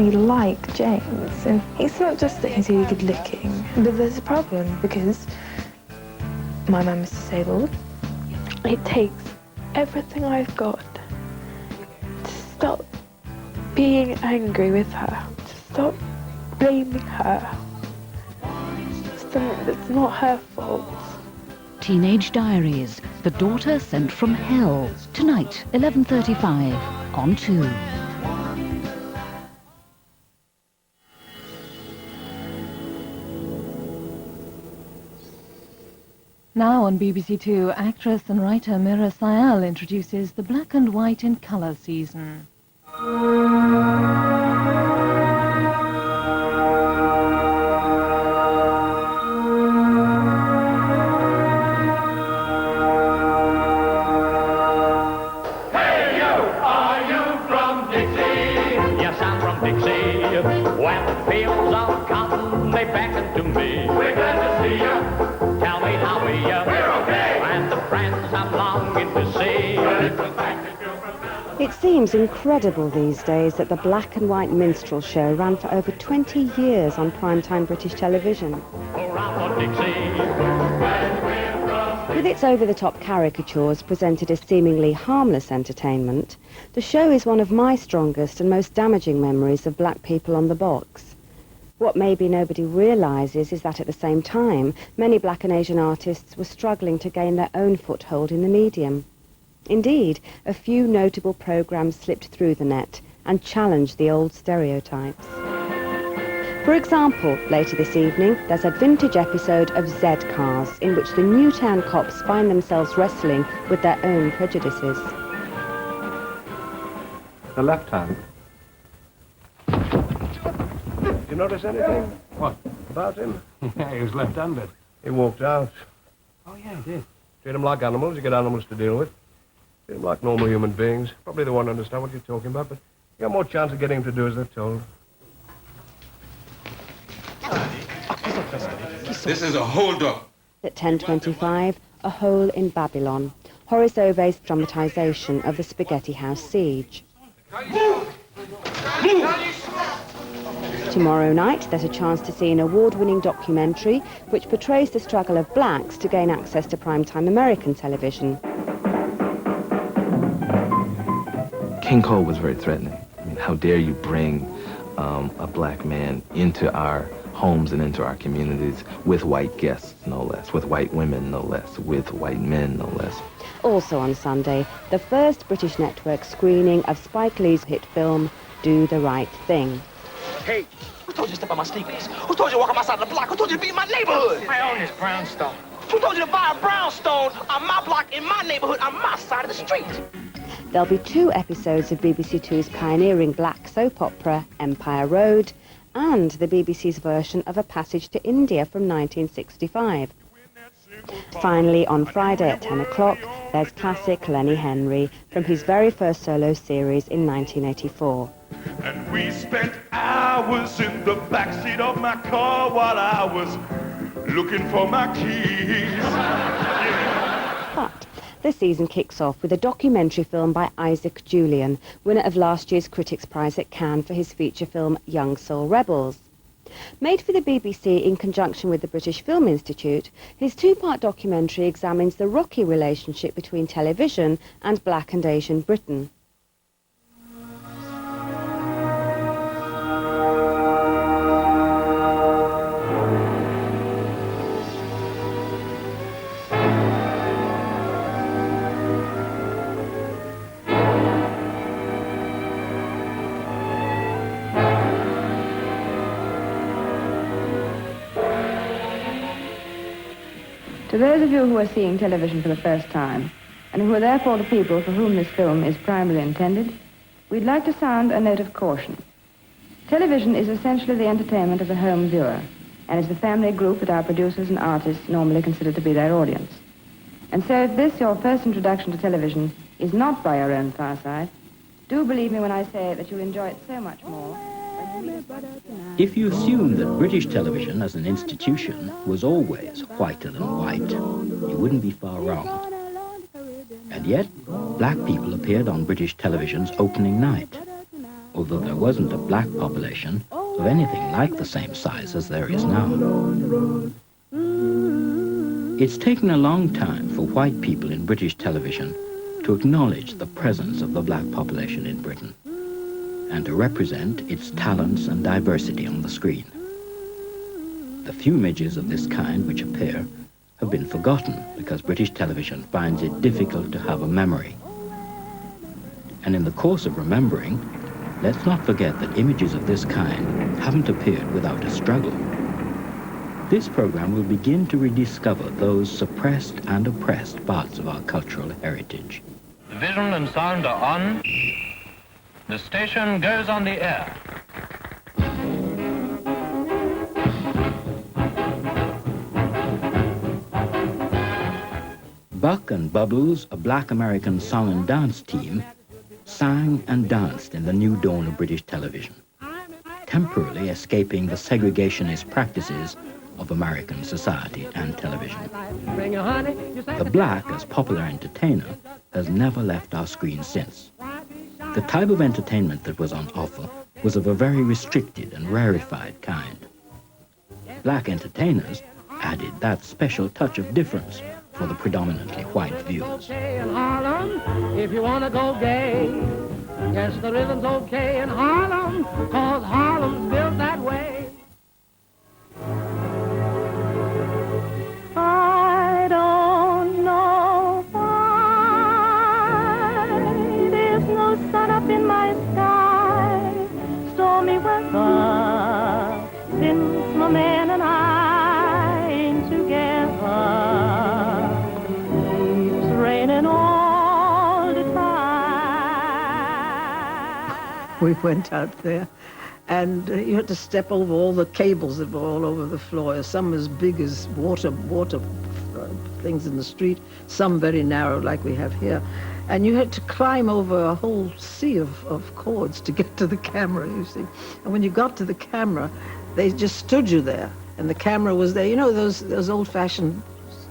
really like James. And it's not just that he's really good looking, but there's a problem because my mum is disabled. It takes everything I've got to stop being angry with her, to stop blaming her. It's not her fault. Teenage Diaries, The Daughter Sent from Hell. Tonight, 11:35 on 2. Now on BBC Two, actress and writer Mira Sayal introduces the black and white in colour season. When fields of cotton they beckon to me. We're glad to see you. Tell me how we we're okay. And the friends I'm longing to see. It seems incredible these days that the black and white minstrel show ran for over 20 years on primetime British television. With its over-the-top caricatures presented as seemingly harmless entertainment, the show is one of my strongest and most damaging memories of black people on the box. What maybe nobody realises is that at the same time, many black and Asian artists were struggling to gain their own foothold in the medium. Indeed, a few notable programmes slipped through the net and challenged the old stereotypes. For example, later this evening, there's a vintage episode of Z-Cars in which the Newtown cops find themselves wrestling with their own prejudices. The left hand. Did you notice anything? What? About him? Yeah, he was left-handed. He walked out. Oh, yeah, he did. Treat them like animals, you get animals to deal with. Treat them like normal human beings. Probably they won't understand what you're talking about, but you got more chance of getting them to do as they're told. This is a hold-up. At 10:25, A Hole in Babylon, Horace Ove's dramatisation of the Spaghetti House siege. Tomorrow night, there's a chance to see an award-winning documentary which portrays the struggle of blacks to gain access to primetime American television. King Cole was very threatening. I mean, how dare you bring a black man into our homes and into our communities with white guests, no less, with white women, no less, with white men, no less. Also on Sunday, the first British network screening of Spike Lee's hit film, Do the Right Thing. Hey, who told you to step on my sneakers? Who told you to walk on my side of the block? Who told you to be in my neighborhood? I own this brownstone. Who told you to buy a brownstone on my block, in my neighborhood, on my side of the street? There'll be 2 episodes of BBC Two's pioneering black soap opera, Empire Road, and the BBC's version of A Passage to India from 1965. Finally, on Friday at 10 o'clock, there's classic Lenny Henry from his very first solo series in 1984. And we spent hours in the backseat of my car while I was looking for my keys. But the season kicks off with a documentary film by Isaac Julian, winner of last year's Critics' Prize at Cannes for his feature film Young Soul Rebels. Made for the BBC in conjunction with the British Film Institute, his 2-part documentary examines the rocky relationship between television and black and Asian Britain. To those of you who are seeing television for the first time, and who are therefore the people for whom this film is primarily intended, we'd like to sound a note of caution. Television is essentially the entertainment of the home viewer, and is the family group that our producers and artists normally consider to be their audience. And so if this, your first introduction to television, is not by your own fireside, do believe me when I say that you'll enjoy it so much more. If you assume that British television as an institution was always whiter than white, you wouldn't be far wrong. And yet, black people appeared on British television's opening night. although there wasn't a black population of anything like the same size as there is now. It's taken a long time for white people in British television to acknowledge the presence of the black population in Britain and to represent its talents and diversity on the screen. The few images of this kind which appear have been forgotten because British television finds it difficult to have a memory. And in the course of remembering, let's not forget that images of this kind haven't appeared without a struggle. This program will begin to rediscover those suppressed and oppressed parts of our cultural heritage. The vision and sound are on. The station goes on the air. Buck and Bubbles, a black American song and dance team, sang and danced in the new dawn of British television, temporarily escaping the segregationist practices of American society and television. The black, as popular entertainer, has never left our screens since. The type of entertainment that was on offer was of a very restricted and rarefied kind. Black entertainers added that special touch of difference for the predominantly white viewers. Okay in Harlem, if you want to go gay. Yes, the rhythm's okay in Harlem, 'cause Harlem's built that way. I don't know why there's no sun up in my sky. Stormy weather since my man and I ain't together. Keeps raining all the time. We went out there, and you had to step over all the cables that were all over the floor, some as big as water things in the street, some very narrow like we have here. And you had to climb over a whole sea of cords to get to the camera, you see. And when you got to the camera, they just stood you there, and the camera was there. You know those old-fashioned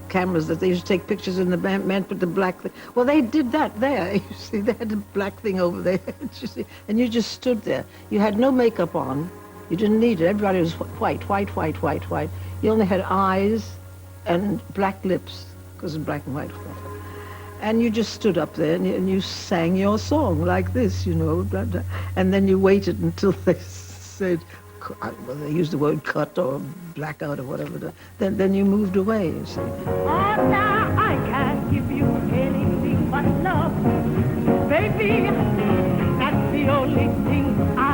cameras that they used to take pictures in the man put the black thing. Well, they did that there, you see. They had the black thing over there, you see. And you just stood there. You had no makeup on. You didn't need it. Everybody was white. You only had eyes and black lips, because of black and white. And you just stood up there and you sang your song like this, you know. Blah, blah. And then you waited until they said, well, they used the word cut or blackout or whatever. Then you moved away, you see. Oh, now I can't give you anything but love. Baby, that's the only thing I